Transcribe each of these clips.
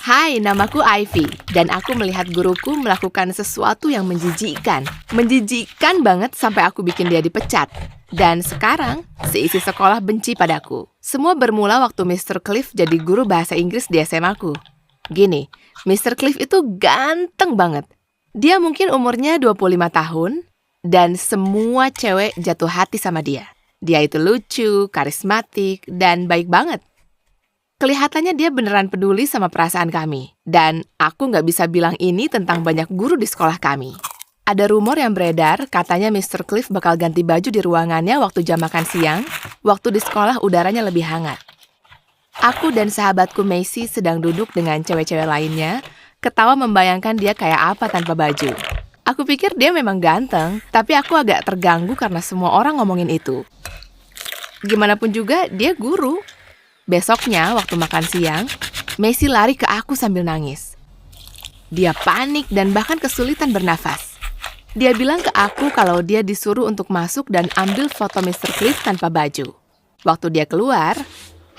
Hai, namaku Ivy, dan aku melihat guruku melakukan sesuatu yang menjijikkan. Menjijikkan banget sampai aku bikin dia dipecat. Dan sekarang, seisi sekolah benci padaku. Semua bermula waktu Mr. Cliff jadi guru bahasa Inggris di SMA-ku. Gini, Mr. Cliff itu ganteng banget. Dia mungkin umurnya 25 tahun, dan semua cewek jatuh hati sama dia. Dia itu lucu, karismatik, dan baik banget. Kelihatannya dia beneran peduli sama perasaan kami. Dan aku nggak bisa bilang ini tentang banyak guru di sekolah kami. Ada rumor yang beredar, katanya Mr. Cliff bakal ganti baju di ruangannya waktu jam makan siang, waktu di sekolah udaranya lebih hangat. Aku dan sahabatku Macy sedang duduk dengan cewek-cewek lainnya, ketawa membayangkan dia kayak apa tanpa baju. Aku pikir dia memang ganteng, tapi aku agak terganggu karena semua orang ngomongin itu. Gimana pun juga, dia guru. Besoknya, waktu makan siang, Macy lari ke aku sambil nangis. Dia panik dan bahkan kesulitan bernafas. Dia bilang ke aku kalau dia disuruh untuk masuk dan ambil foto Mr. Cliff tanpa baju. Waktu dia keluar,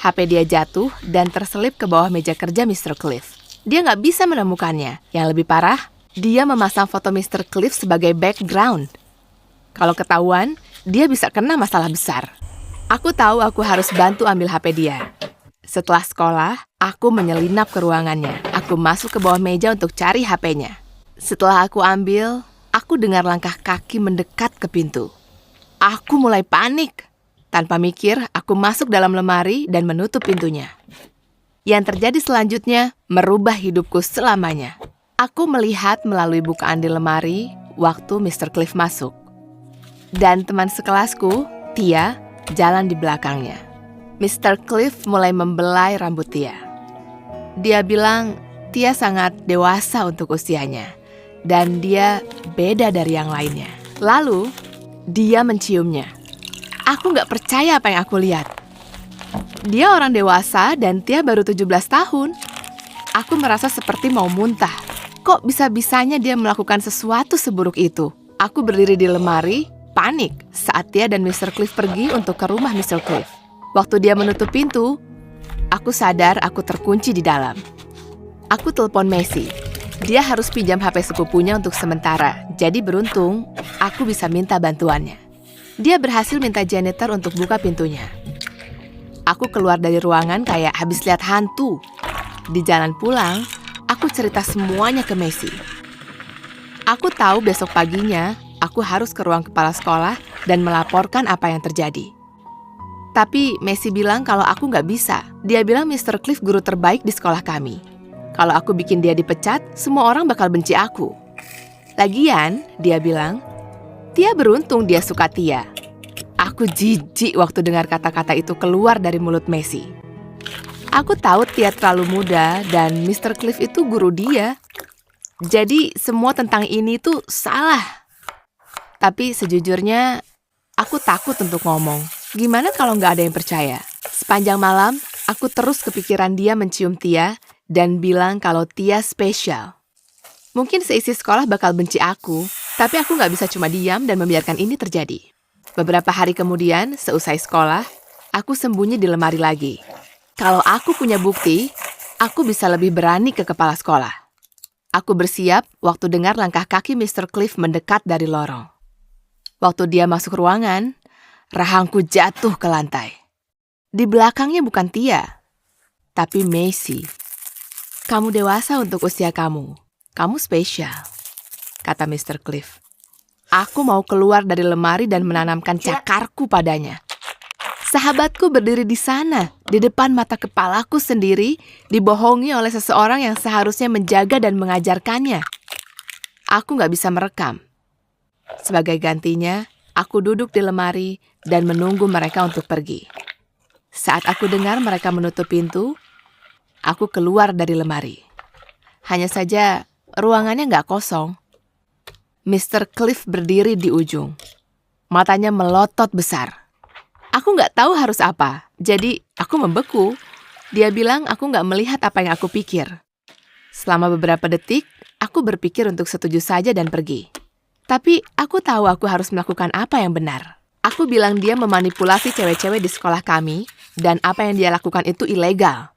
HP dia jatuh dan terselip ke bawah meja kerja Mr. Cliff. Dia nggak bisa menemukannya. Yang lebih parah, dia memasang foto Mr. Cliff sebagai background. Kalau ketahuan, dia bisa kena masalah besar. Aku tahu aku harus bantu ambil HP dia. Setelah sekolah, aku menyelinap ke ruangannya. Aku masuk ke bawah meja untuk cari HP-nya. Setelah aku ambil, aku dengar langkah kaki mendekat ke pintu. Aku mulai panik. Tanpa mikir, aku masuk dalam lemari dan menutup pintunya. Yang terjadi selanjutnya merubah hidupku selamanya. Aku melihat melalui bukaan di lemari waktu Mr. Cliff masuk. Dan teman sekelasku, Tia, jalan di belakangnya. Mr. Cliff mulai membelai rambut Tia. Dia bilang Tia sangat dewasa untuk usianya, dan dia beda dari yang lainnya. Lalu, dia menciumnya. Aku nggak percaya apa yang aku lihat. Dia orang dewasa dan Tia baru 17 tahun. Aku merasa seperti mau muntah. Kok bisa-bisanya dia melakukan sesuatu seburuk itu? Aku berdiri di lemari, panik saat Tia dan Mr. Cliff pergi untuk ke rumah Mr. Cliff. Waktu dia menutup pintu, aku sadar aku terkunci di dalam. Aku telepon Macy. Dia harus pinjam HP sepupunya untuk sementara, jadi beruntung aku bisa minta bantuannya. Dia berhasil minta janitor untuk buka pintunya. Aku keluar dari ruangan kayak habis lihat hantu. Di jalan pulang, aku cerita semuanya ke Macy. Aku tahu besok paginya, aku harus ke ruang kepala sekolah dan melaporkan apa yang terjadi. Tapi Macy bilang kalau aku nggak bisa. Dia bilang Mr. Cliff guru terbaik di sekolah kami. Kalau aku bikin dia dipecat, semua orang bakal benci aku. Lagian, dia bilang, Tia beruntung dia suka Tia. Aku jijik waktu dengar kata-kata itu keluar dari mulut Macy. Aku tahu Tia terlalu muda dan Mr. Cliff itu guru dia. Jadi semua tentang ini tuh salah. Tapi sejujurnya, aku takut untuk ngomong. Gimana kalau nggak ada yang percaya? Sepanjang malam, aku terus kepikiran dia mencium Tia dan bilang kalau Tia spesial. Mungkin seisi sekolah bakal benci aku, tapi aku nggak bisa cuma diam dan membiarkan ini terjadi. Beberapa hari kemudian, seusai sekolah, aku sembunyi di lemari lagi. Kalau aku punya bukti, aku bisa lebih berani ke kepala sekolah. Aku bersiap waktu dengar langkah kaki Mr. Cliff mendekat dari lorong. Waktu dia masuk ruangan, rahangku jatuh ke lantai. Di belakangnya bukan Tia, tapi Macy. Kamu dewasa untuk usia kamu. Kamu spesial, kata Mr. Cliff. Aku mau keluar dari lemari dan menanamkan cakarku padanya. Sahabatku berdiri di sana, di depan mata kepalaku sendiri, dibohongi oleh seseorang yang seharusnya menjaga dan mengajarkannya. Aku nggak bisa merekam. Sebagai gantinya, aku duduk di lemari dan menunggu mereka untuk pergi. Saat aku dengar mereka menutup pintu, aku keluar dari lemari. Hanya saja, ruangannya nggak kosong. Mr. Cliff berdiri di ujung. Matanya melotot besar. Aku nggak tahu harus apa, jadi aku membeku. Dia bilang aku nggak melihat apa yang aku pikir. Selama beberapa detik, aku berpikir untuk setuju saja dan pergi. Tapi aku tahu aku harus melakukan apa yang benar. Aku bilang dia memanipulasi cewek-cewek di sekolah kami, dan apa yang dia lakukan itu ilegal.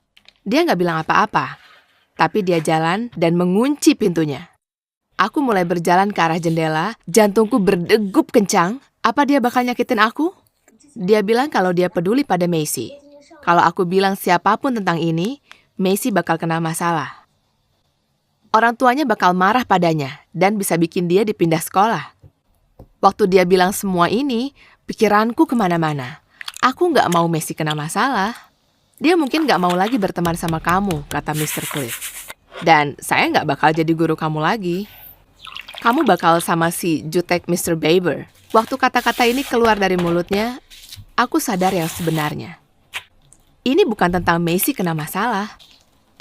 Dia nggak bilang apa-apa. Tapi dia jalan dan mengunci pintunya. Aku mulai berjalan ke arah jendela, jantungku berdegup kencang. Apa dia bakal nyakitin aku? Dia bilang kalau dia peduli pada Macy. Kalau aku bilang siapapun tentang ini, Macy bakal kena masalah. Orang tuanya bakal marah padanya dan bisa bikin dia dipindah sekolah. Waktu dia bilang semua ini, pikiranku kemana-mana. Aku nggak mau Macy kena masalah. Dia mungkin nggak mau lagi berteman sama kamu, kata Mr. Cliff. Dan saya nggak bakal jadi guru kamu lagi. Kamu bakal sama si jutek Mr. Baber. Waktu kata-kata ini keluar dari mulutnya, aku sadar yang sebenarnya. Ini bukan tentang Macy kena masalah.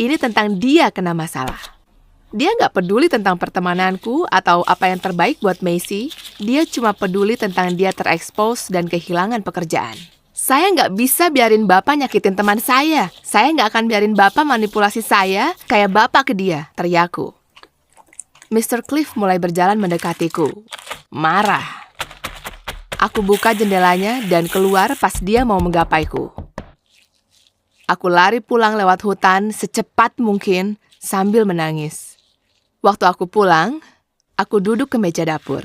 Ini tentang dia kena masalah. Dia nggak peduli tentang pertemananku atau apa yang terbaik buat Macy. Dia cuma peduli tentang dia terekspos dan kehilangan pekerjaan. Saya nggak bisa biarin Bapak nyakitin teman saya. Saya nggak akan biarin Bapak manipulasi saya kayak Bapak ke dia, teriakku. Mr. Cliff mulai berjalan mendekatiku. Marah. Aku buka jendelanya dan keluar pas dia mau menggapaiku. Aku lari pulang lewat hutan secepat mungkin sambil menangis. Waktu aku pulang, aku duduk ke meja dapur.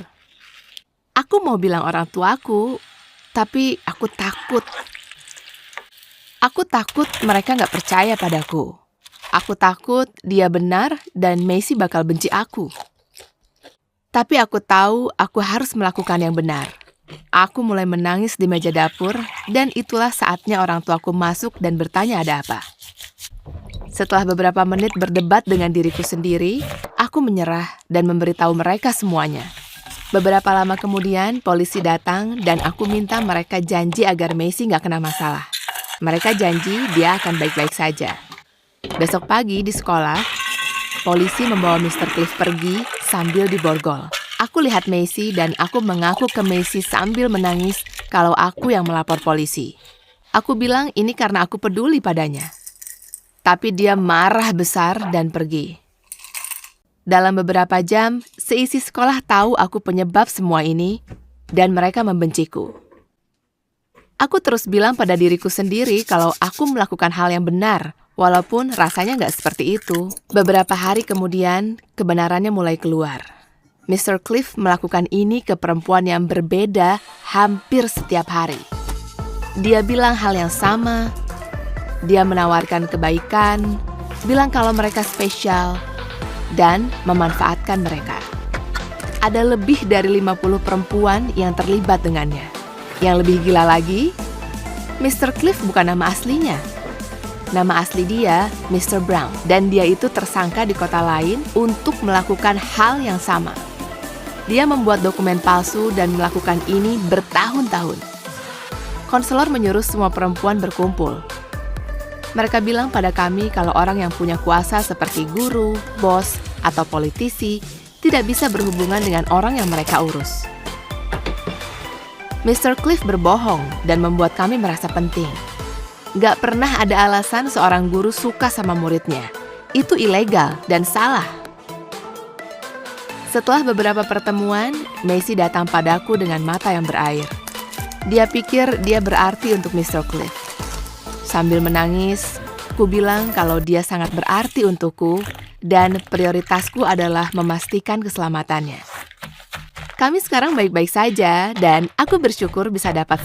Aku mau bilang orang tuaku, tapi aku takut. Aku takut mereka nggak percaya padaku. Aku takut dia benar dan Macy bakal benci aku. Tapi aku tahu aku harus melakukan yang benar. Aku mulai menangis di meja dapur dan itulah saatnya orang tuaku masuk dan bertanya ada apa. Setelah beberapa menit berdebat dengan diriku sendiri, aku menyerah dan memberitahu mereka semuanya. Beberapa lama kemudian, polisi datang dan aku minta mereka janji agar Macy nggak kena masalah. Mereka janji dia akan baik-baik saja. Besok pagi di sekolah, polisi membawa Mr. Cliff pergi sambil diborgol. Aku lihat Macy dan aku mengaku ke Macy sambil menangis kalau aku yang melapor polisi. Aku bilang ini karena aku peduli padanya. Tapi dia marah besar dan pergi. Dalam beberapa jam, seisi sekolah tahu aku penyebab semua ini, dan mereka membenciku. Aku terus bilang pada diriku sendiri kalau aku melakukan hal yang benar, walaupun rasanya nggak seperti itu. Beberapa hari kemudian, kebenarannya mulai keluar. Mr. Cliff melakukan ini ke perempuan yang berbeda hampir setiap hari. Dia bilang hal yang sama, dia menawarkan kebaikan, bilang kalau mereka spesial, dan memanfaatkan mereka. Ada lebih dari 50 perempuan yang terlibat dengannya. Yang lebih gila lagi, Mr. Cliff bukan nama aslinya. Nama asli dia Mr. Brown, dan dia itu tersangka di kota lain untuk melakukan hal yang sama. Dia membuat dokumen palsu dan melakukan ini bertahun-tahun. Konselor menyuruh semua perempuan berkumpul. Mereka bilang pada kami kalau orang yang punya kuasa seperti guru, bos, atau politisi tidak bisa berhubungan dengan orang yang mereka urus. Mr. Cliff berbohong dan membuat kami merasa penting. Gak pernah ada alasan seorang guru suka sama muridnya. Itu ilegal dan salah. Setelah beberapa pertemuan, Macy datang padaku dengan mata yang berair. Dia pikir dia berarti untuk Mr. Cliff. Sambil menangis, ku bilang kalau dia sangat berarti untukku dan prioritasku adalah memastikan keselamatannya. Kami sekarang baik-baik saja dan aku bersyukur bisa dapat